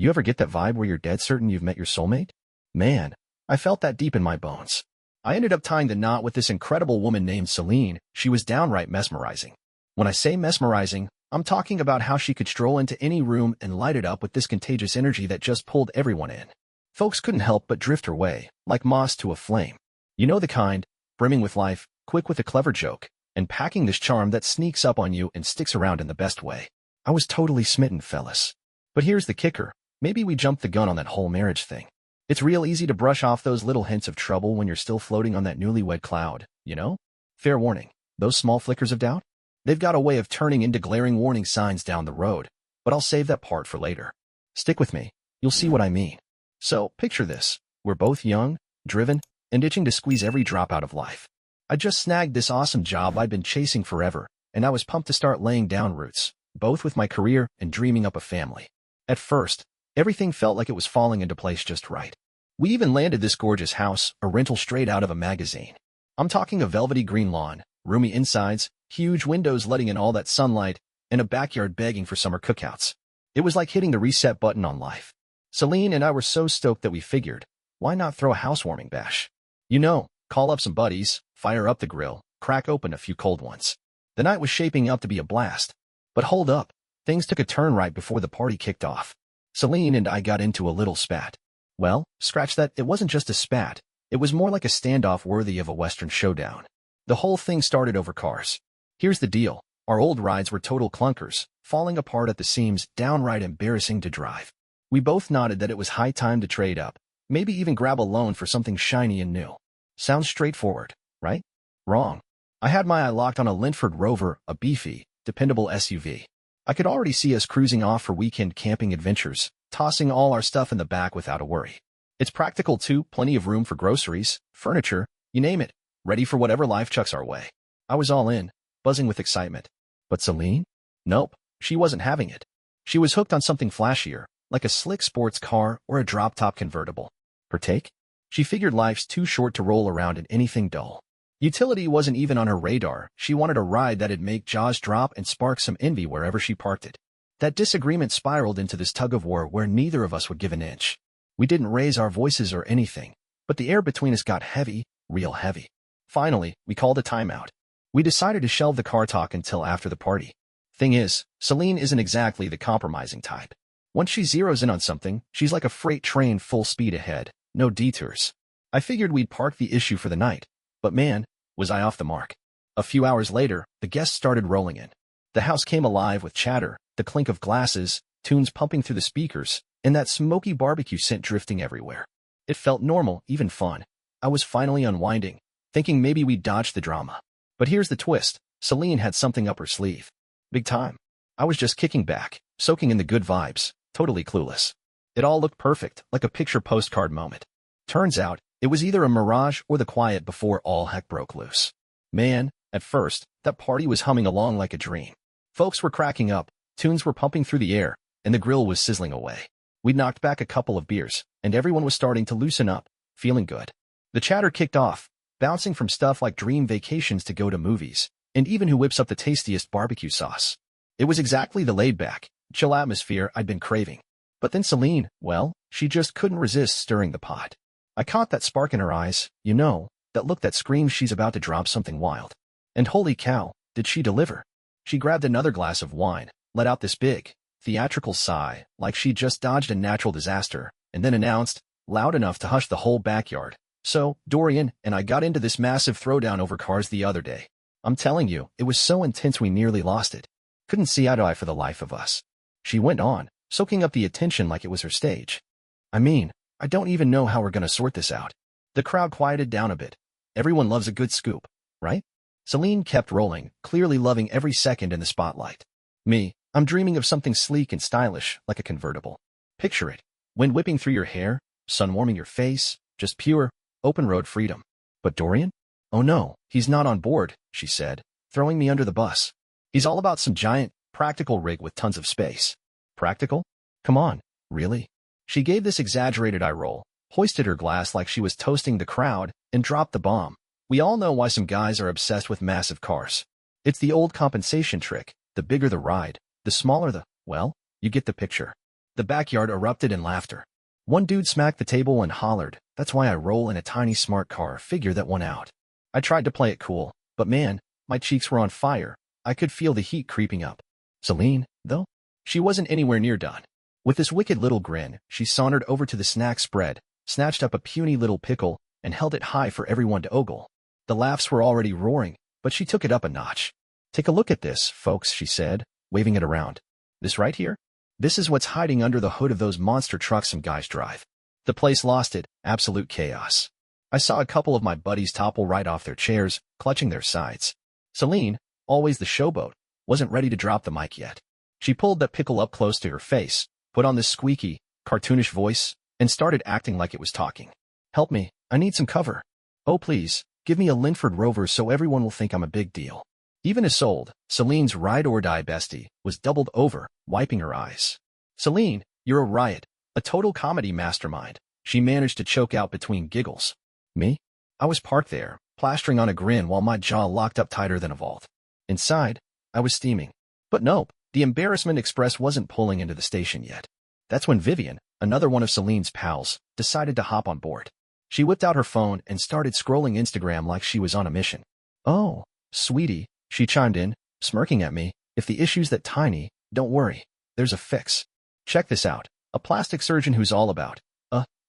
You ever get that vibe where you're dead certain you've met your soulmate? Man, I felt that deep in my bones. I ended up tying the knot with this incredible woman named Selene. She was downright mesmerizing. When I say mesmerizing, I'm talking about how she could stroll into any room and light it up with this contagious energy that just pulled everyone in. Folks couldn't help but drift her way, like moss to a flame. You know the kind, brimming with life, quick with a clever joke, and packing this charm that sneaks up on you and sticks around in the best way. I was totally smitten, fellas. But here's the kicker. Maybe we jumped the gun on that whole marriage thing. It's real easy to brush off those little hints of trouble when you're still floating on that newlywed cloud, you know? Fair warning, those small flickers of doubt? They've got a way of turning into glaring warning signs down the road, but I'll save that part for later. Stick with me, you'll see what I mean. So, picture this. We're both young, driven, and itching to squeeze every drop out of life. I just snagged this awesome job I'd been chasing forever, and I was pumped to start laying down roots, both with my career and dreaming up a family. At first, everything felt like it was falling into place just right. We even landed this gorgeous house, a rental straight out of a magazine. I'm talking a velvety green lawn, roomy insides, huge windows letting in all that sunlight, and a backyard begging for summer cookouts. It was like hitting the reset button on life. Selene and I were so stoked that we figured, why not throw a housewarming bash? You know, call up some buddies, fire up the grill, crack open a few cold ones. The night was shaping up to be a blast. But hold up, things took a turn right before the party kicked off. Selene and I got into a little spat. Well, scratch that, it wasn't just a spat. It was more like a standoff worthy of a Western showdown. The whole thing started over cars. Here's the deal. Our old rides were total clunkers, falling apart at the seams, downright embarrassing to drive. We both nodded that it was high time to trade up, maybe even grab a loan for something shiny and new. Sounds straightforward, right? Wrong. I had my eye locked on a Linford Rover, a beefy, dependable SUV. I could already see us cruising off for weekend camping adventures, tossing all our stuff in the back without a worry. It's practical too, plenty of room for groceries, furniture, you name it, ready for whatever life chucks our way. I was all in, buzzing with excitement. But Selene? Nope, she wasn't having it. She was hooked on something flashier, like a slick sports car or a drop-top convertible. Her take? She figured life's too short to roll around in anything dull. Utility wasn't even on her radar. She wanted a ride that'd make jaws drop and spark some envy wherever she parked it. That disagreement spiraled into this tug-of-war where neither of us would give an inch. We didn't raise our voices or anything, but the air between us got heavy, real heavy. Finally, we called a timeout. We decided to shelve the car talk until after the party. Thing is, Selene isn't exactly the compromising type. Once she zeroes in on something, she's like a freight train full speed ahead, no detours. I figured we'd park the issue for the night, but man, was I off the mark. A few hours later, the guests started rolling in. The house came alive with chatter, the clink of glasses, tunes pumping through the speakers, and that smoky barbecue scent drifting everywhere. It felt normal, even fun. I was finally unwinding, thinking maybe we'd dodge the drama. But here's the twist. Selene had something up her sleeve. Big time. I was just kicking back, soaking in the good vibes, totally clueless. It all looked perfect, like a picture postcard moment. Turns out, it was either a mirage or the quiet before all heck broke loose. Man, at first, that party was humming along like a dream. Folks were cracking up, tunes were pumping through the air, and the grill was sizzling away. We'd knocked back a couple of beers, and everyone was starting to loosen up, feeling good. The chatter kicked off, bouncing from stuff like dream vacations to go to movies, and even who whips up the tastiest barbecue sauce. It was exactly the laid-back, chill atmosphere I'd been craving. But then Selene, well, she just couldn't resist stirring the pot. I caught that spark in her eyes, you know, that look that screams she's about to drop something wild. And holy cow, did she deliver. She grabbed another glass of wine, let out this big, theatrical sigh, like she'd just dodged a natural disaster, and then announced, loud enough to hush the whole backyard, "So, Dorian and I got into this massive throwdown over cars the other day. I'm telling you, it was so intense we nearly lost it. Couldn't see eye to eye for the life of us." She went on, soaking up the attention like it was her stage. "I mean, I don't even know how we're gonna sort this out." The crowd quieted down a bit. Everyone loves a good scoop, right? Selene kept rolling, clearly loving every second in the spotlight. Me, I'm dreaming of something sleek and stylish, like a convertible. Picture it. Wind whipping through your hair, sun warming your face, just pure, open road freedom. But Dorian? "Oh no, he's not on board," she said, throwing me under the bus. "He's all about some giant, practical rig with tons of space." Practical? Come on, really? She gave this exaggerated eye roll, hoisted her glass like she was toasting the crowd, and dropped the bomb. We all know why some guys are obsessed with massive cars. It's the old compensation trick. The bigger the ride, the smaller the, well, you get the picture. The backyard erupted in laughter. One dude smacked the table and hollered, "That's why I roll in a tiny smart car, figure that one out." I tried to play it cool, but man, my cheeks were on fire. I could feel the heat creeping up. Selene, though? She wasn't anywhere near done. With this wicked little grin, she sauntered over to the snack spread, snatched up a puny little pickle, and held it high for everyone to ogle. The laughs were already roaring, but she took it up a notch. "Take a look at this, folks," she said, waving it around. "This right here? This is what's hiding under the hood of those monster trucks some guys drive." The place lost it, absolute chaos. I saw a couple of my buddies topple right off their chairs, clutching their sides. Selene, always the showboat, wasn't ready to drop the mic yet. She pulled that pickle up close to her face, put on this squeaky, cartoonish voice, and started acting like it was talking. "Help me, I need some cover. Oh please, give me a Linford Rover so everyone will think I'm a big deal." Even Isolde, Selene's ride-or-die bestie, was doubled over, wiping her eyes. "Selene, you're a riot, a total comedy mastermind," she managed to choke out between giggles. Me? I was parked there, plastering on a grin while my jaw locked up tighter than a vault. Inside, I was steaming. But nope, the embarrassment express wasn't pulling into the station yet. That's when Vivian, another one of Selene's pals, decided to hop on board. She whipped out her phone and started scrolling Instagram like she was on a mission. "Oh, sweetie," she chimed in, smirking at me, "if the issue's that tiny, don't worry, there's a fix. Check this out, a plastic surgeon who's all about,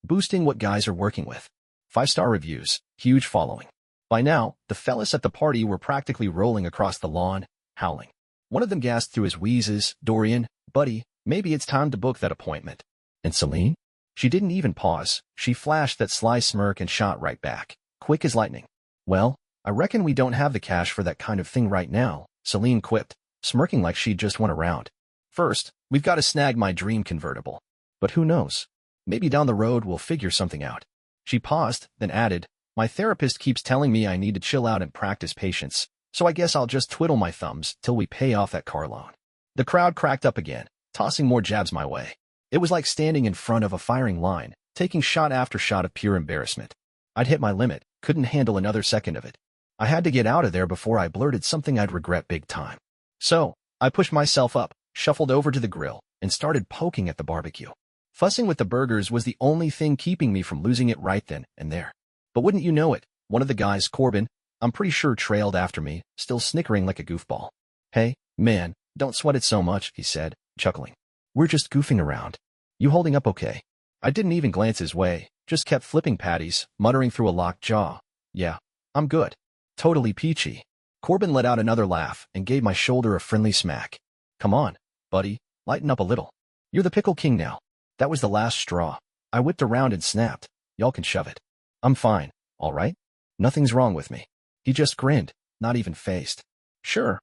boosting what guys are working with. 5-star reviews, huge following." By now, the fellas at the party were practically rolling across the lawn, howling. One of them gasped through his wheezes, "Dorian, buddy, maybe it's time to book that appointment." And Selene? She didn't even pause. She flashed that sly smirk and shot right back, quick as lightning. "Well, I reckon we don't have the cash for that kind of thing right now," Selene quipped, smirking like she'd just won a round. "First, we've got to snag my dream convertible. But who knows? Maybe down the road we'll figure something out." She paused, then added, "My therapist keeps telling me I need to chill out and practice patience, so I guess I'll just twiddle my thumbs till we pay off that car loan." The crowd cracked up again, tossing more jabs my way. It was like standing in front of a firing line, taking shot after shot of pure embarrassment. I'd hit my limit, couldn't handle another second of it. I had to get out of there before I blurted something I'd regret big time. So, I pushed myself up, shuffled over to the grill, and started poking at the barbecue. Fussing with the burgers was the only thing keeping me from losing it right then and there. But wouldn't you know it, one of the guys, Corbin, I'm pretty sure trailed after me, still snickering like a goofball. "Hey, man, don't sweat it so much," he said, chuckling. "We're just goofing around. You holding up okay?" I didn't even glance his way, just kept flipping patties, muttering through a locked jaw. "Yeah, I'm good. Totally peachy." Corbin let out another laugh and gave my shoulder a friendly smack. "Come on, buddy, lighten up a little. You're the pickle king now." That was the last straw. I whipped around and snapped, "Y'all can shove it. I'm fine, all right? Nothing's wrong with me." He just grinned, not even phased. Sure,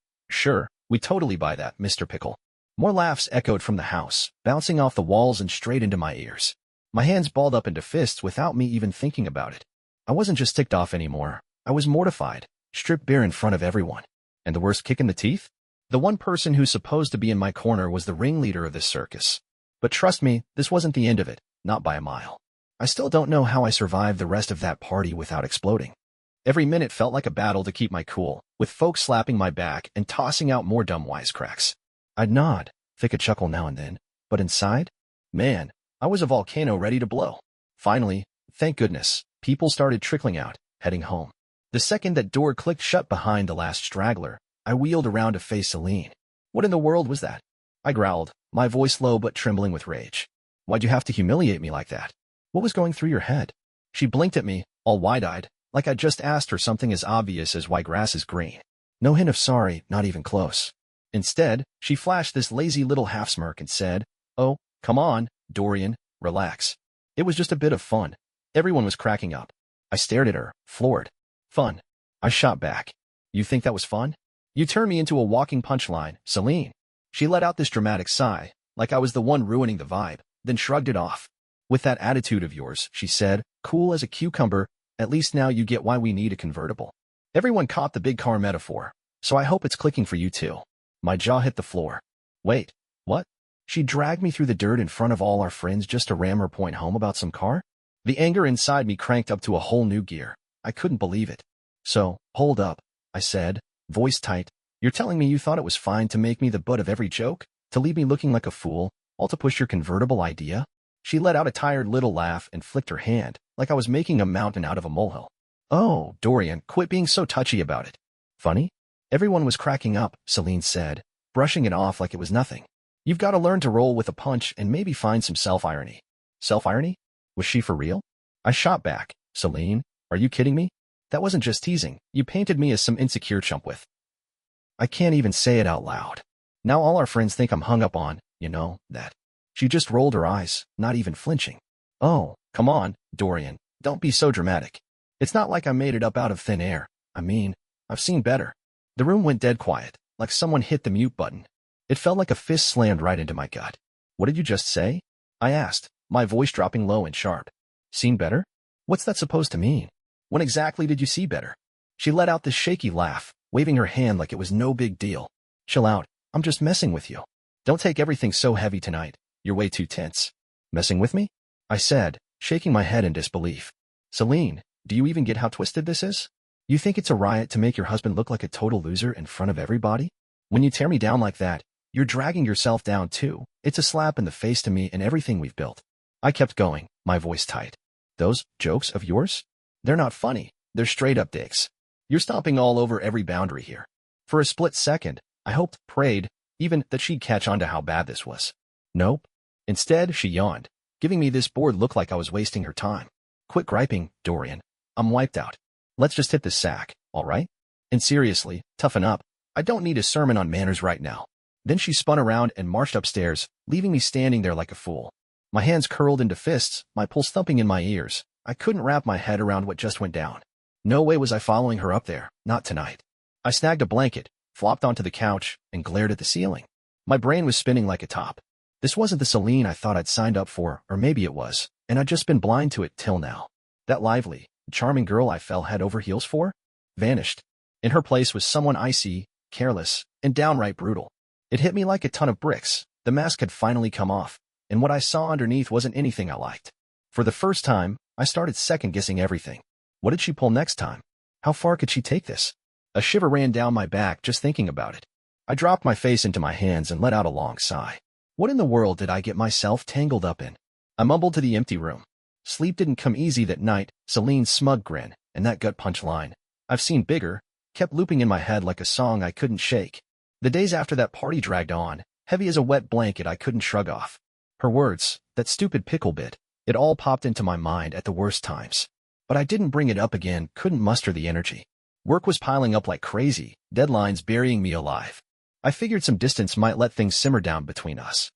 we totally buy that, Mr. Pickle." More laughs echoed from the house, bouncing off the walls and straight into my ears. My hands balled up into fists without me even thinking about it. I wasn't just ticked off anymore. I was mortified, stripped bare in front of everyone. And the worst kick in the teeth? The one person who's supposed to be in my corner was the ringleader of this circus. But trust me, this wasn't the end of it, not by a mile. I still don't know how I survived the rest of that party without exploding. Every minute felt like a battle to keep my cool, with folks slapping my back and tossing out more dumb wisecracks. I'd nod, think a chuckle now and then, but inside? Man, I was a volcano ready to blow. Finally, thank goodness, people started trickling out, heading home. The second that door clicked shut behind the last straggler, I wheeled around to face Selene. "What in the world was that?" I growled, my voice low but trembling with rage. "Why'd you have to humiliate me like that? What was going through your head?" She blinked at me, all wide-eyed, like I'd just asked her something as obvious as why grass is green. No hint of sorry, not even close. Instead, she flashed this lazy little half-smirk and said, "Oh, come on, Dorian, relax. It was just a bit of fun." Everyone was cracking up. I stared at her, floored. "Fun?" I shot back. "You think that was fun? You turned me into a walking punchline, Selene." She let out this dramatic sigh, like I was the one ruining the vibe, then shrugged it off. "With that attitude of yours," she said, cool as a cucumber, "at least now you get why we need a convertible." Everyone caught the big car metaphor, so I hope it's clicking for you too. My jaw hit the floor. Wait, what? She dragged me through the dirt in front of all our friends just to ram her point home about some car? The anger inside me cranked up to a whole new gear. I couldn't believe it. "So, hold up," I said, voice tight. "You're telling me you thought it was fine to make me the butt of every joke? To leave me looking like a fool? All to push your convertible idea? She let out a tired little laugh and flicked her hand, like I was making a mountain out of a molehill. Oh, Dorian, quit being so touchy about it. Funny? Everyone was cracking up, Selene said, brushing it off like it was nothing. You've got to learn to roll with a punch and maybe find some self-irony. Self-irony? Was she for real? I shot back. Selene, are you kidding me? That wasn't just teasing. You painted me as some insecure chump with. I can't even say it out loud. Now all our friends think I'm hung up on, that. She just rolled her eyes, not even flinching. Oh, come on, Dorian, don't be so dramatic. It's not like I made it up out of thin air. I mean, I've seen better. The room went dead quiet, like someone hit the mute button. It felt like a fist slammed right into my gut. What did you just say? I asked, my voice dropping low and sharp. Seen better? What's that supposed to mean? When exactly did you see better? She let out this shaky laugh, waving her hand like it was no big deal. Chill out, I'm just messing with you. Don't take everything so heavy tonight. You're way too tense. Messing with me? I said, shaking my head in disbelief. Selene, do you even get how twisted this is? You think it's a riot to make your husband look like a total loser in front of everybody? When you tear me down like that, you're dragging yourself down too. It's a slap in the face to me and everything we've built. I kept going, my voice tight. Those jokes of yours? They're not funny. They're straight up dicks. You're stomping all over every boundary here. For a split second, I hoped, prayed, even that she'd catch on to how bad this was. Nope. Instead, she yawned, giving me this bored look like I was wasting her time. Quit griping, Dorian. I'm wiped out. Let's just hit the sack, all right? And seriously, toughen up. I don't need a sermon on manners right now. Then she spun around and marched upstairs, leaving me standing there like a fool. My hands curled into fists, my pulse thumping in my ears. I couldn't wrap my head around what just went down. No way was I following her up there, not tonight. I snagged a blanket, flopped onto the couch, and glared at the ceiling. My brain was spinning like a top. This wasn't the Selene I thought I'd signed up for, or maybe it was, and I'd just been blind to it till now. That lively, charming girl I fell head over heels for? Vanished. In her place was someone icy, careless, and downright brutal. It hit me like a ton of bricks. The mask had finally come off, and what I saw underneath wasn't anything I liked. For the first time, I started second-guessing everything. What did she pull next time? How far could she take this? A shiver ran down my back just thinking about it. I dropped my face into my hands and let out a long sigh. What in the world did I get myself tangled up in? I mumbled to the empty room. Sleep didn't come easy that night. Selene's smug grin, and that gut punch line, I've seen bigger, kept looping in my head like a song I couldn't shake. The days after that party dragged on, heavy as a wet blanket I couldn't shrug off. Her words, that stupid pickle bit, it all popped into my mind at the worst times. But I didn't bring it up again, couldn't muster the energy. Work was piling up like crazy, deadlines burying me alive. I figured some distance might let things simmer down between us.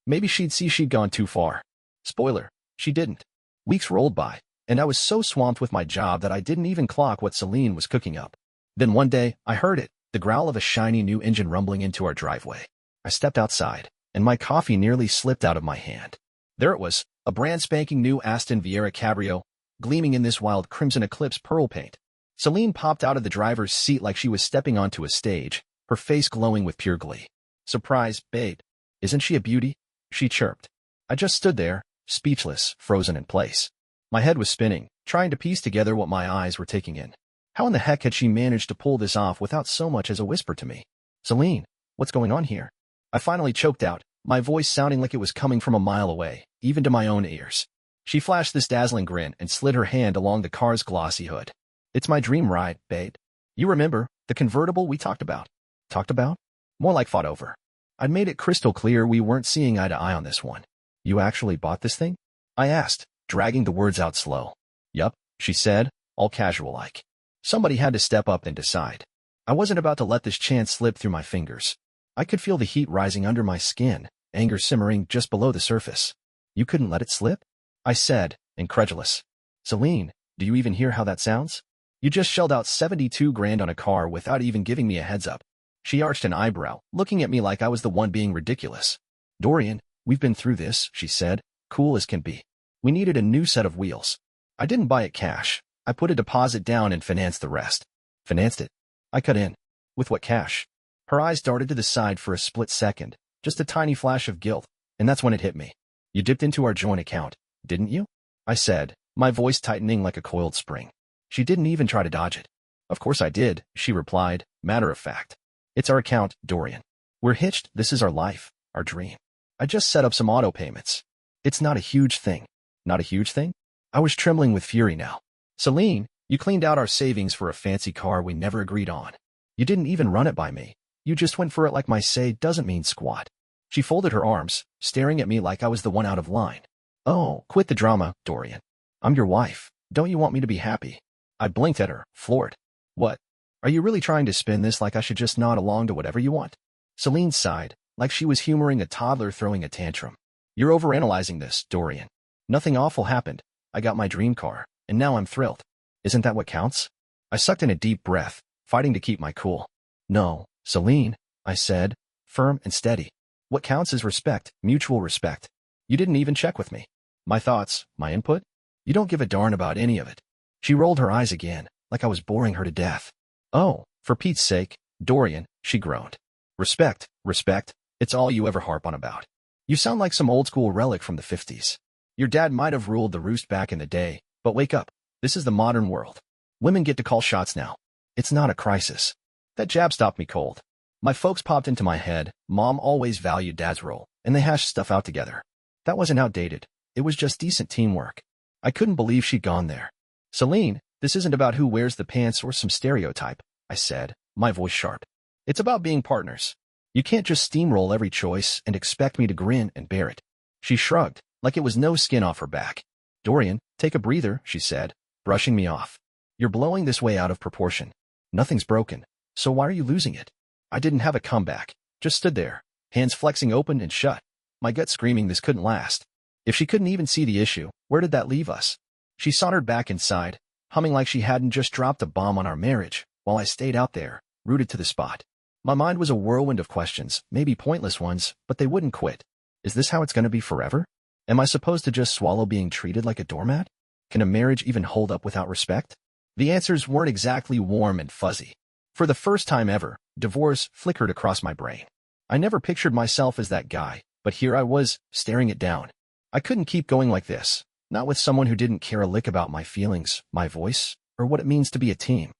Maybe she'd see she'd gone too far. Spoiler, she didn't. Weeks rolled by, and I was so swamped with my job that I didn't even clock what Selene was cooking up. Then one day, I heard it, the growl of a shiny new engine rumbling into our driveway. I stepped outside, and my coffee nearly slipped out of my hand. There it was, a brand spanking new Aston Vieira Cabrio, gleaming in this wild crimson eclipse pearl paint. Selene popped out of the driver's seat like she was stepping onto a stage, her face glowing with pure glee. Surprise, babe. Isn't she a beauty? She chirped. I just stood there, speechless, frozen in place. My head was spinning, trying to piece together what my eyes were taking in. How in the heck had she managed to pull this off without so much as a whisper to me? Selene, what's going on here? I finally choked out, my voice sounding like it was coming from a mile away, even to my own ears. She flashed this dazzling grin and slid her hand along the car's glossy hood. It's my dream ride, babe. You remember, the convertible we talked about? Talked about? More like fought over. I'd made it crystal clear we weren't seeing eye to eye on this one. You actually bought this thing? I asked, dragging the words out slow. Yup, she said, all casual-like. Somebody had to step up and decide. I wasn't about to let this chance slip through my fingers. I could feel the heat rising under my skin, anger simmering just below the surface. You couldn't let it slip? I said, incredulous. Selene, do you even hear how that sounds? You just shelled out 72 grand on a car without even giving me a heads up. She arched an eyebrow, looking at me like I was the one being ridiculous. Dorian, we've been through this, she said, cool as can be. We needed a new set of wheels. I didn't buy it cash. I put a deposit down and financed the rest. Financed it? I cut in. With what cash? Her eyes darted to the side for a split second, just a tiny flash of guilt, and that's when it hit me. You dipped into our joint account, didn't you? I said, my voice tightening like a coiled spring. She didn't even try to dodge it. Of course I did, she replied, matter of fact. It's our account, Dorian. We're hitched, this is our life, our dream. I just set up some auto payments. It's not a huge thing. Not a huge thing? I was trembling with fury now. Selene, you cleaned out our savings for a fancy car we never agreed on. You didn't even run it by me. You just went for it like my say doesn't mean squat. She folded her arms, staring at me like I was the one out of line. Oh, quit the drama, Dorian. I'm your wife. Don't you want me to be happy? I blinked at her, floored. What? Are you really trying to spin this like I should just nod along to whatever you want? Selene sighed, like she was humoring a toddler throwing a tantrum. You're overanalyzing this, Dorian. Nothing awful happened. I got my dream car, and now I'm thrilled. Isn't that what counts? I sucked in a deep breath, fighting to keep my cool. No, Selene, I said, firm and steady. What counts is respect, mutual respect. You didn't even check with me. My thoughts, my input? You don't give a darn about any of it. She rolled her eyes again, like I was boring her to death. Oh, for Pete's sake, Dorian, she groaned. Respect, respect, it's all you ever harp on about. You sound like some old-school relic from the 50s. Your dad might have ruled the roost back in the day, but wake up. This is the modern world. Women get to call shots now. It's not a crisis. That jab stopped me cold. My folks popped into my head. Mom always valued Dad's role, and they hashed stuff out together. That wasn't outdated. It was just decent teamwork. I couldn't believe she'd gone there. Selene, this isn't about who wears the pants or some stereotype, I said, my voice sharp. It's about being partners. You can't just steamroll every choice and expect me to grin and bear it. She shrugged, like it was no skin off her back. Dorian, take a breather, she said, brushing me off. You're blowing this way out of proportion. Nothing's broken, so why are you losing it? I didn't have a comeback, just stood there, hands flexing open and shut, my gut screaming this couldn't last. If she couldn't even see the issue, where did that leave us? She sauntered back inside, humming like she hadn't just dropped a bomb on our marriage, while I stayed out there, rooted to the spot. My mind was a whirlwind of questions, maybe pointless ones, but they wouldn't quit. Is this how it's going to be forever? Am I supposed to just swallow being treated like a doormat? Can a marriage even hold up without respect? The answers weren't exactly warm and fuzzy. For the first time ever, divorce flickered across my brain. I never pictured myself as that guy, but here I was, staring it down. I couldn't keep going like this, not with someone who didn't care a lick about my feelings, my voice, or what it means to be a team.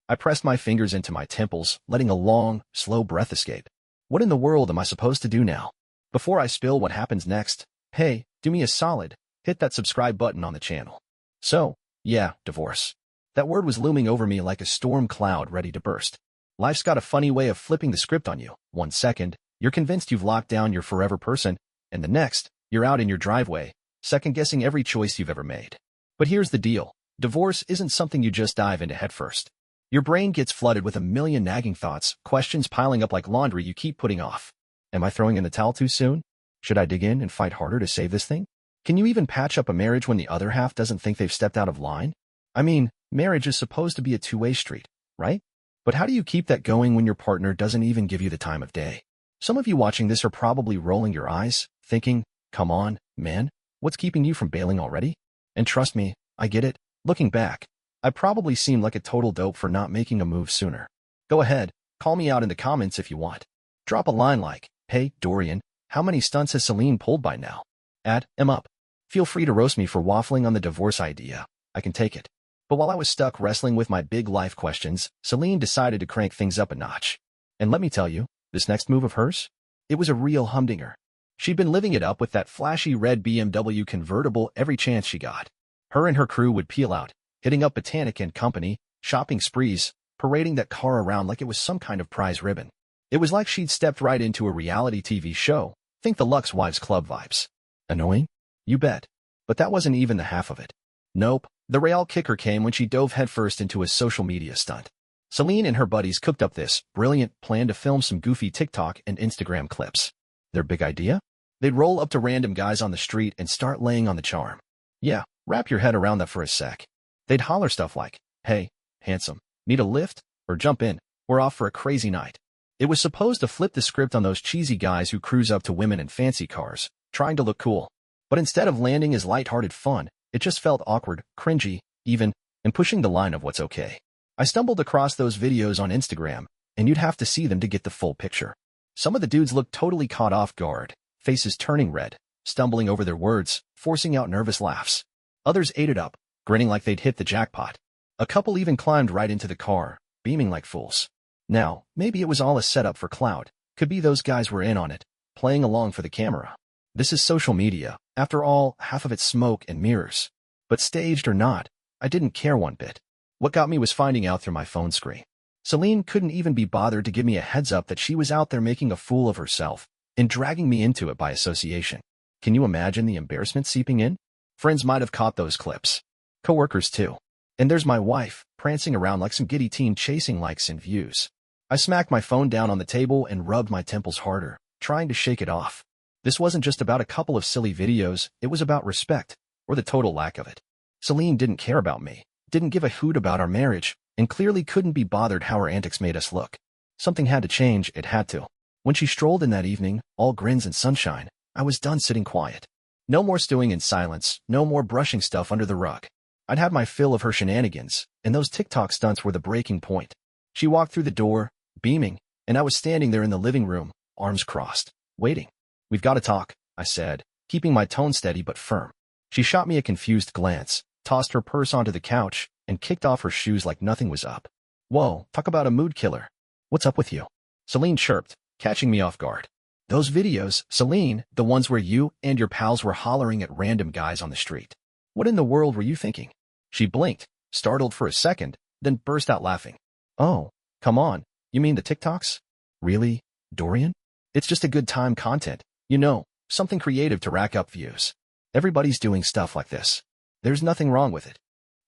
I pressed my fingers into my temples, letting a long, slow breath escape. What in the world am I supposed to do now? Before I spill what happens next, hey, do me a solid, hit that subscribe button on the channel. So, yeah, divorce. That word was looming over me like a storm cloud ready to burst. Life's got a funny way of flipping the script on you. 1 second, you're convinced you've locked down your forever person, and the next, you're out in your driveway, second-guessing every choice you've ever made. But here's the deal. Divorce isn't something you just dive into headfirst. Your brain gets flooded with a million nagging thoughts, questions piling up like laundry you keep putting off. Am I throwing in the towel too soon? Should I dig in and fight harder to save this thing? Can you even patch up a marriage when the other half doesn't think they've stepped out of line? I mean, marriage is supposed to be a two-way street, right? But how do you keep that going when your partner doesn't even give you the time of day? Some of you watching this are probably rolling your eyes, thinking, come on, man, what's keeping you from bailing already? And trust me, I get it. Looking back, I probably seemed like a total dope for not making a move sooner. Go ahead, call me out in the comments if you want. Drop a line like, hey, Dorian, how many stunts has Selene pulled by now? @em up. Feel free to roast me for waffling on the divorce idea. I can take it. But while I was stuck wrestling with my big life questions, Selene decided to crank things up a notch. And let me tell you, this next move of hers? It was a real humdinger. She'd been living it up with that flashy red BMW convertible every chance she got. Her and her crew would peel out, hitting up Botanic and Company, shopping sprees, parading that car around like it was some kind of prize ribbon. It was like she'd stepped right into a reality TV show. Think the Lux Wives Club vibes. Annoying? You bet. But that wasn't even the half of it. Nope. The real kicker came when she dove headfirst into a social media stunt. Selene and her buddies cooked up this brilliant plan to film some goofy TikTok and Instagram clips. Their big idea? They'd roll up to random guys on the street and start laying on the charm. Yeah, wrap your head around that for a sec. They'd holler stuff like, hey, handsome, need a lift? Or jump in, we're off for a crazy night. It was supposed to flip the script on those cheesy guys who cruise up to women in fancy cars, trying to look cool. But instead of landing as lighthearted fun, it just felt awkward, cringy, even, and pushing the line of what's okay. I stumbled across those videos on Instagram, and you'd have to see them to get the full picture. Some of the dudes looked totally caught off guard, faces turning red, stumbling over their words, forcing out nervous laughs. Others ate it up, grinning like they'd hit the jackpot. A couple even climbed right into the car, beaming like fools. Now, maybe it was all a setup for clout. Could be those guys were in on it, playing along for the camera. This is social media. After all, half of it's smoke and mirrors. But staged or not, I didn't care one bit. What got me was finding out through my phone screen. Selene couldn't even be bothered to give me a heads up that she was out there making a fool of herself and dragging me into it by association. Can you imagine the embarrassment seeping in? Friends might have caught those clips. Coworkers too. And there's my wife, prancing around like some giddy teen chasing likes and views. I smacked my phone down on the table and rubbed my temples harder, trying to shake it off. This wasn't just about a couple of silly videos, it was about respect, or the total lack of it. Selene didn't care about me, didn't give a hoot about our marriage, and clearly couldn't be bothered how her antics made us look. Something had to change, it had to. When she strolled in that evening, all grins and sunshine, I was done sitting quiet. No more stewing in silence, no more brushing stuff under the rug. I'd had my fill of her shenanigans, and those TikTok stunts were the breaking point. She walked through the door, beaming, and I was standing there in the living room, arms crossed, waiting. "We've got to talk," I said, keeping my tone steady but firm. She shot me a confused glance, tossed her purse onto the couch, and kicked off her shoes like nothing was up. "Whoa, talk about a mood killer. What's up with you?" Selene chirped, catching me off guard. "Those videos, Selene, the ones where you and your pals were hollering at random guys on the street. What in the world were you thinking?" She blinked, startled for a second, then burst out laughing. "Oh, come on, you mean the TikToks? Really, Dorian? It's just a good time content, you know, something creative to rack up views. Everybody's doing stuff like this. There's nothing wrong with it."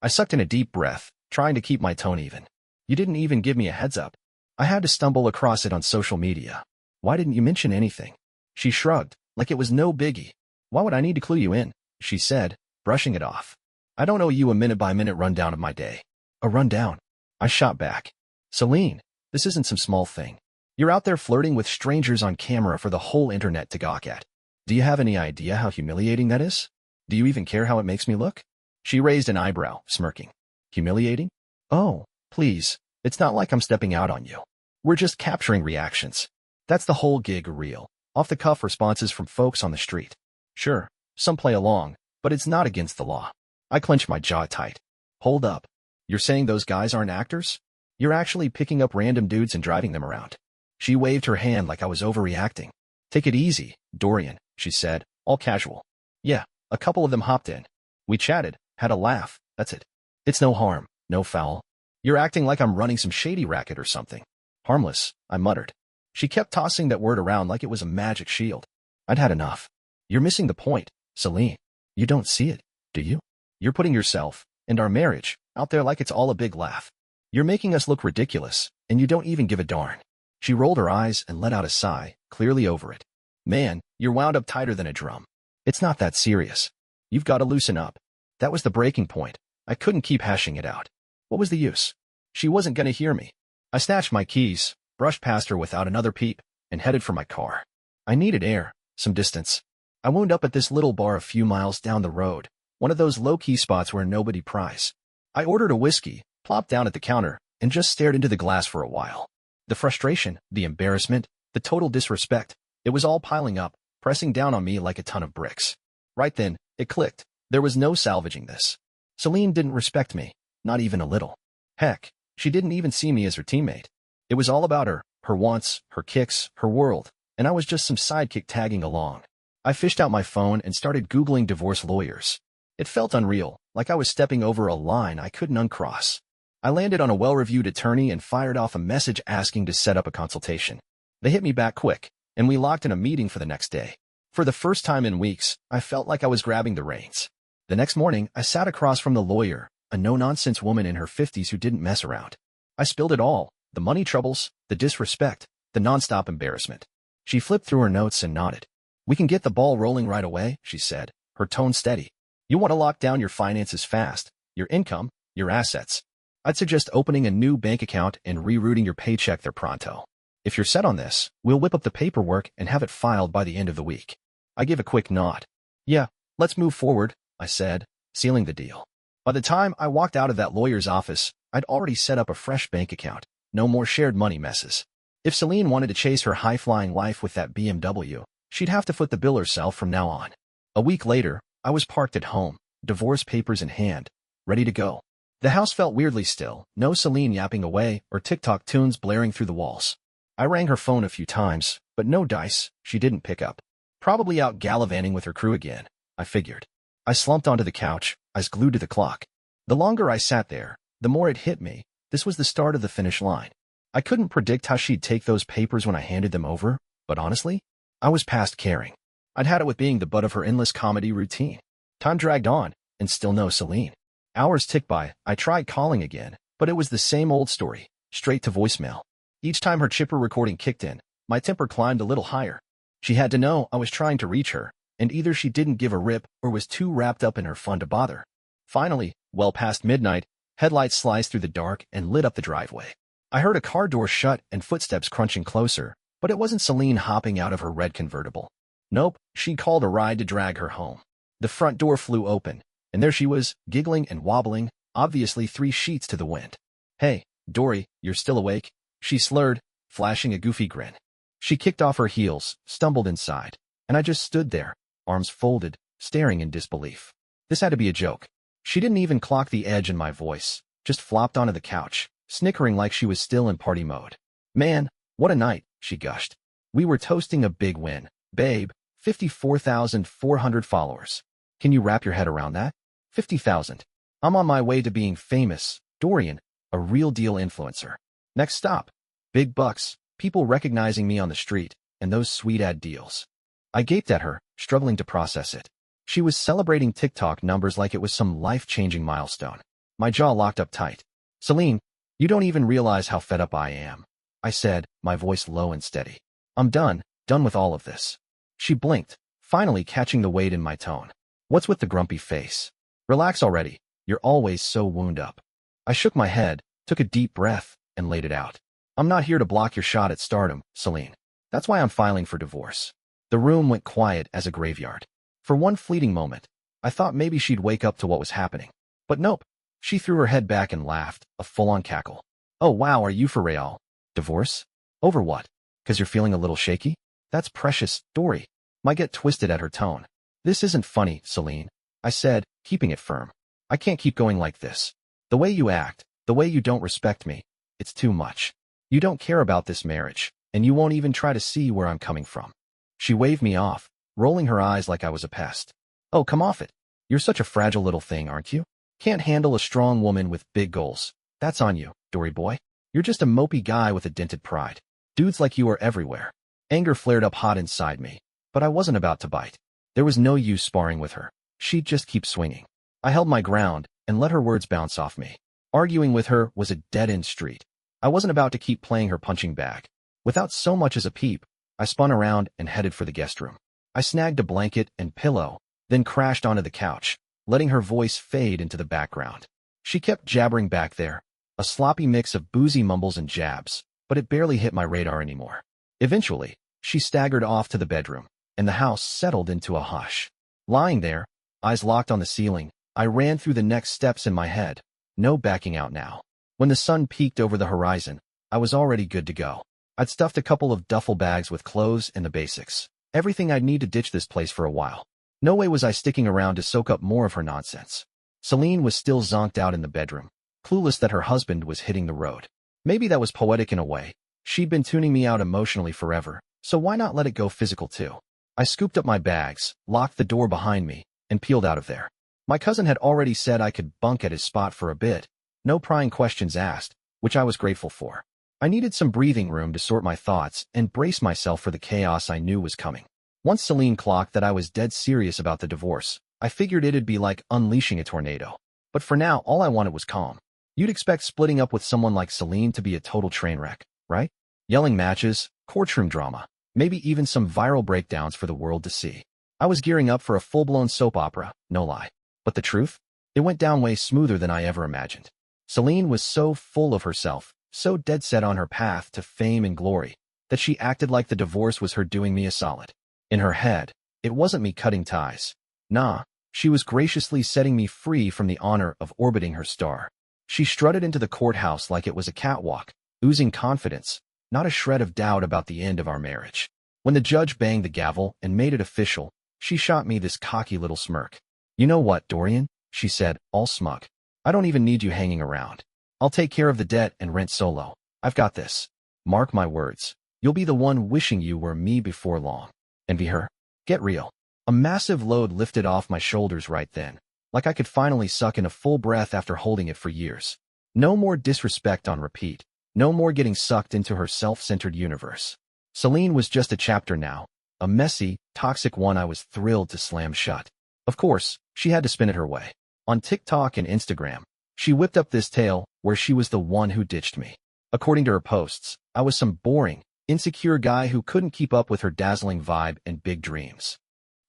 I sucked in a deep breath, trying to keep my tone even. "You didn't even give me a heads up. I had to stumble across it on social media. Why didn't you mention anything?" She shrugged, like it was no biggie. "Why would I need to clue you in?" she said, brushing it off. "I don't owe you a minute-by-minute rundown of my day." "A rundown?" I shot back. "Selene, this isn't some small thing. You're out there flirting with strangers on camera for the whole internet to gawk at. Do you have any idea how humiliating that is? Do you even care how it makes me look?" She raised an eyebrow, smirking. "Humiliating? Oh, please, it's not like I'm stepping out on you. We're just capturing reactions. That's the whole gig, real, off-the-cuff responses from folks on the street. Sure, some play along, but it's not against the law." I clenched my jaw tight. "Hold up. You're saying those guys aren't actors? You're actually picking up random dudes and driving them around?" She waved her hand like I was overreacting. "Take it easy, Dorian," she said, all casual. "Yeah, a couple of them hopped in. We chatted, had a laugh, that's it. It's no harm, no foul. You're acting like I'm running some shady racket or something." "Harmless," I muttered. She kept tossing that word around like it was a magic shield. I'd had enough. "You're missing the point, Selene. You don't see it, do you? You're putting yourself, and our marriage, out there like it's all a big laugh. You're making us look ridiculous, and you don't even give a darn." She rolled her eyes and let out a sigh, clearly over it. "Man, you're wound up tighter than a drum. It's not that serious. You've got to loosen up." That was the breaking point. I couldn't keep hashing it out. What was the use? She wasn't going to hear me. I snatched my keys, brushed past her without another peep, and headed for my car. I needed air, some distance. I wound up at this little bar a few miles down the road, one of those low-key spots where nobody pries. I ordered a whiskey, plopped down at the counter, and just stared into the glass for a while. The frustration, the embarrassment, the total disrespect, it was all piling up, pressing down on me like a ton of bricks. Right then, it clicked. There was no salvaging this. Selene didn't respect me, not even a little. Heck, she didn't even see me as her teammate. It was all about her wants, her kicks, her world, and I was just some sidekick tagging along. I fished out my phone and started Googling divorce lawyers. It felt unreal, like I was stepping over a line I couldn't uncross. I landed on a well-reviewed attorney and fired off a message asking to set up a consultation. They hit me back quick, and we locked in a meeting for the next day. For the first time in weeks, I felt like I was grabbing the reins. The next morning, I sat across from the lawyer, a no-nonsense woman in her 50s who didn't mess around. I spilled it all, the money troubles, the disrespect, the nonstop embarrassment. She flipped through her notes and nodded. "We can get the ball rolling right away," she said, her tone steady. "You want to lock down your finances fast, your income, your assets. I'd suggest opening a new bank account and rerouting your paycheck there pronto. If you're set on this, we'll whip up the paperwork and have it filed by the end of the week." I gave a quick nod. "Yeah, let's move forward," I said, sealing the deal. By the time I walked out of that lawyer's office, I'd already set up a fresh bank account. No more shared money messes. If Selene wanted to chase her high-flying life with that BMW, she'd have to foot the bill herself from now on. A week later, I was parked at home, divorce papers in hand, ready to go. The house felt weirdly still, no Selene yapping away or TikTok tunes blaring through the walls. I rang her phone a few times, but no dice, she didn't pick up. Probably out gallivanting with her crew again, I figured. I slumped onto the couch, eyes glued to the clock. The longer I sat there, the more it hit me. This was the start of the finish line. I couldn't predict how she'd take those papers when I handed them over, but honestly, I was past caring. I'd had it with being the butt of her endless comedy routine. Time dragged on, and still no Selene. Hours ticked by. I tried calling again, but it was the same old story, straight to voicemail. Each time her chipper recording kicked in, my temper climbed a little higher. She had to know I was trying to reach her, and either she didn't give a rip or was too wrapped up in her fun to bother. Finally, well past midnight, headlights sliced through the dark and lit up the driveway. I heard a car door shut and footsteps crunching closer, but it wasn't Selene hopping out of her red convertible. Nope, she'd called a ride to drag her home. The front door flew open, and there she was, giggling and wobbling, obviously 3 sheets to the wind. "Hey, Dory, you're still awake?" she slurred, flashing a goofy grin. She kicked off her heels, stumbled inside, and I just stood there, arms folded, staring in disbelief. This had to be a joke. She didn't even clock the edge in my voice, just flopped onto the couch, snickering like she was still in party mode. "Man, what a night," she gushed. "We were toasting a big win. Babe, 54,400 followers. Can you wrap your head around that? 50,000. I'm on my way to being famous, Dorian, a real deal influencer. Next stop. Big bucks, people recognizing me on the street, and those sweet ad deals." I gaped at her, struggling to process it. She was celebrating TikTok numbers like it was some life-changing milestone. My jaw locked up tight. "Selene, you don't even realize how fed up I am," I said, my voice low and steady. "I'm done with all of this." She blinked, finally catching the weight in my tone. "What's with the grumpy face? Relax already, you're always so wound up." I shook my head, took a deep breath, and laid it out. "I'm not here to block your shot at stardom, Selene. That's why I'm filing for divorce." The room went quiet as a graveyard. For one fleeting moment, I thought maybe she'd wake up to what was happening. But nope. She threw her head back and laughed, a full-on cackle. "Oh wow, are you for real? Divorce? Over what? 'Cause you're feeling a little shaky? That's precious, Dory." Might get twisted at her tone. "This isn't funny, Selene," I said, keeping it firm. "I can't keep going like this. The way you act, the way you don't respect me, it's too much. You don't care about this marriage, and you won't even try to see where I'm coming from." She waved me off, rolling her eyes like I was a pest. "Oh, come off it. You're such a fragile little thing, aren't you? Can't handle a strong woman with big goals. That's on you, Dory boy. You're just a mopey guy with a dented pride. Dudes like you are everywhere." Anger flared up hot inside me, but I wasn't about to bite. There was no use sparring with her. She'd just keep swinging. I held my ground and let her words bounce off me. Arguing with her was a dead-end street. I wasn't about to keep playing her punching bag. Without so much as a peep, I spun around and headed for the guest room. I snagged a blanket and pillow, then crashed onto the couch, letting her voice fade into the background. She kept jabbering back there, a sloppy mix of boozy mumbles and jabs, but it barely hit my radar anymore. Eventually, she staggered off to the bedroom, and the house settled into a hush. Lying there, eyes locked on the ceiling, I ran through the next steps in my head. No backing out now. When the sun peeked over the horizon, I was already good to go. I'd stuffed a couple of duffel bags with clothes and the basics. Everything I'd need to ditch this place for a while. No way was I sticking around to soak up more of her nonsense. Selene was still zonked out in the bedroom, clueless that her husband was hitting the road. Maybe that was poetic in a way. She'd been tuning me out emotionally forever, so why not let it go physical too? I scooped up my bags, locked the door behind me, and peeled out of there. My cousin had already said I could bunk at his spot for a bit. No prying questions asked, which I was grateful for. I needed some breathing room to sort my thoughts and brace myself for the chaos I knew was coming. Once Selene clocked that I was dead serious about the divorce, I figured it'd be like unleashing a tornado. But for now, all I wanted was calm. You'd expect splitting up with someone like Selene to be a total train wreck, right? Yelling matches, courtroom drama, maybe even some viral breakdowns for the world to see. I was gearing up for a full-blown soap opera, no lie. But the truth? It went down way smoother than I ever imagined. Selene was so full of herself, so dead set on her path to fame and glory, that she acted like the divorce was her doing me a solid. In her head, it wasn't me cutting ties. Nah, she was graciously setting me free from the honor of orbiting her star. She strutted into the courthouse like it was a catwalk, oozing confidence, not a shred of doubt about the end of our marriage. When the judge banged the gavel and made it official, she shot me this cocky little smirk. "You know what, Dorian?" she said, all smug. "I don't even need you hanging around. I'll take care of the debt and rent solo. I've got this. Mark my words. You'll be the one wishing you were me before long." Envy her? Get real. A massive load lifted off my shoulders right then, like I could finally suck in a full breath after holding it for years. No more disrespect on repeat. No more getting sucked into her self-centered universe. Selene was just a chapter now, a messy, toxic one I was thrilled to slam shut. Of course, she had to spin it her way. On TikTok and Instagram, she whipped up this tale where she was the one who ditched me. According to her posts, I was some boring, insecure guy who couldn't keep up with her dazzling vibe and big dreams.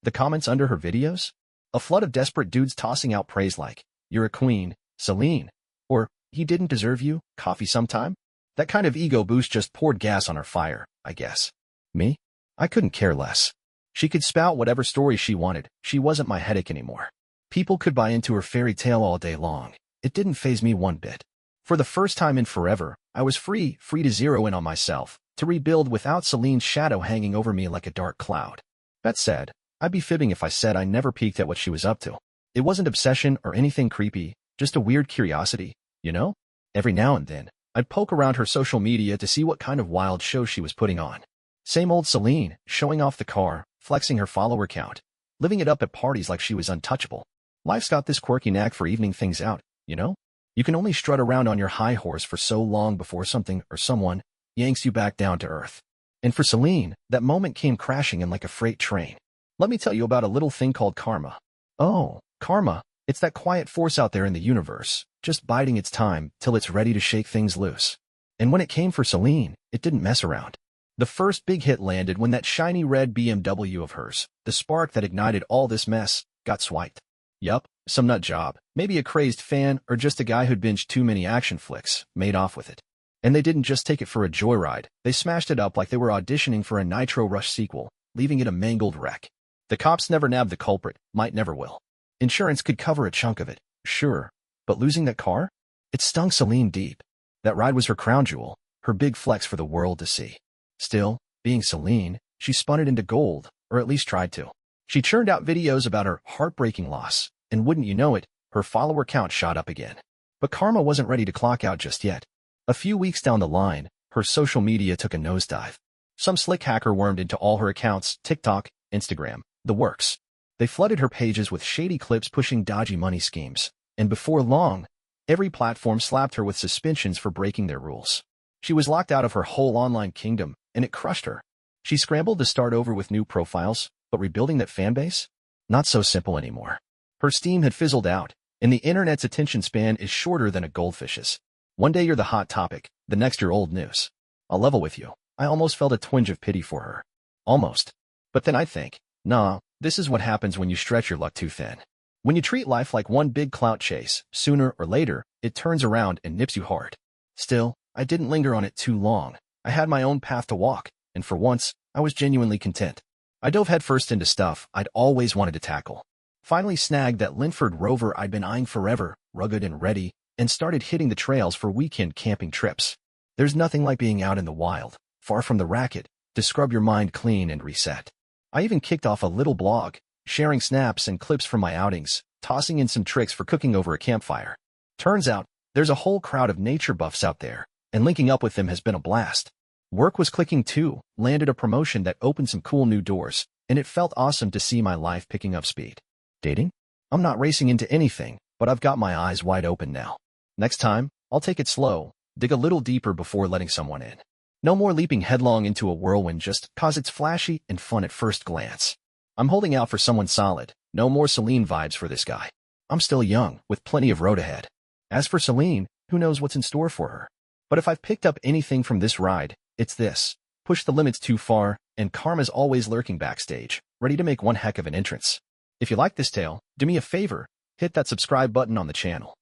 The comments under her videos? A flood of desperate dudes tossing out praise like, "You're a queen, Selene," or "He didn't deserve you, coffee sometime?" That kind of ego boost just poured gas on her fire, I guess. Me? I couldn't care less. She could spout whatever story she wanted. She wasn't my headache anymore. People could buy into her fairy tale all day long. It didn't faze me one bit. For the first time in forever, I was free to zero in on myself, to rebuild without Selene's shadow hanging over me like a dark cloud. That said, I'd be fibbing if I said I never peeked at what she was up to. It wasn't obsession or anything creepy, just a weird curiosity, you know? Every now and then, I'd poke around her social media to see what kind of wild show she was putting on. Same old Selene, showing off the car, flexing her follower count, living it up at parties like she was untouchable. Life's got this quirky knack for evening things out, you know? You can only strut around on your high horse for so long before something or someone yanks you back down to earth. And for Selene, that moment came crashing in like a freight train. Let me tell you about a little thing called karma. Oh, karma. It's that quiet force out there in the universe, just biding its time till it's ready to shake things loose. And when it came for Selene, it didn't mess around. The first big hit landed when that shiny red BMW of hers, the spark that ignited all this mess, got swiped. Yup, some nut job, maybe a crazed fan or just a guy who'd binged too many action flicks, made off with it. And they didn't just take it for a joyride, they smashed it up like they were auditioning for a Nitro Rush sequel, leaving it a mangled wreck. The cops never nabbed the culprit, might never will. Insurance could cover a chunk of it, sure, but losing that car? It stung Selene deep. That ride was her crown jewel, her big flex for the world to see. Still, being Selene, she spun it into gold, or at least tried to. She churned out videos about her heartbreaking loss, and wouldn't you know it, her follower count shot up again. But karma wasn't ready to clock out just yet. A few weeks down the line, her social media took a nosedive. Some slick hacker wormed into all her accounts, TikTok, Instagram, the works. They flooded her pages with shady clips pushing dodgy money schemes, and before long, every platform slapped her with suspensions for breaking their rules. She was locked out of her whole online kingdom, and it crushed her. She scrambled to start over with new profiles, but rebuilding that fanbase? Not so simple anymore. Her steam had fizzled out, and the internet's attention span is shorter than a goldfish's. One day you're the hot topic, the next you're old news. I'll level with you. I almost felt a twinge of pity for her. Almost. But then I think, nah, this is what happens when you stretch your luck too thin. When you treat life like one big clout chase, sooner or later, it turns around and nips you hard. Still, I didn't linger on it too long. I had my own path to walk, and for once, I was genuinely content. I dove headfirst into stuff I'd always wanted to tackle. Finally snagged that Linford Rover I'd been eyeing forever, rugged and ready, and started hitting the trails for weekend camping trips. There's nothing like being out in the wild, far from the racket, to scrub your mind clean and reset. I even kicked off a little blog, sharing snaps and clips from my outings, tossing in some tricks for cooking over a campfire. Turns out, there's a whole crowd of nature buffs out there, and linking up with them has been a blast. Work was clicking too, landed a promotion that opened some cool new doors, and it felt awesome to see my life picking up speed. Dating? I'm not racing into anything, but I've got my eyes wide open now. Next time, I'll take it slow, dig a little deeper before letting someone in. No more leaping headlong into a whirlwind just 'cause it's flashy and fun at first glance. I'm holding out for someone solid, no more Selene vibes for this guy. I'm still young, with plenty of road ahead. As for Selene, who knows what's in store for her? But if I've picked up anything from this ride, it's this. Push the limits too far, and karma's always lurking backstage, ready to make one heck of an entrance. If you like this tale, do me a favor, hit that subscribe button on the channel.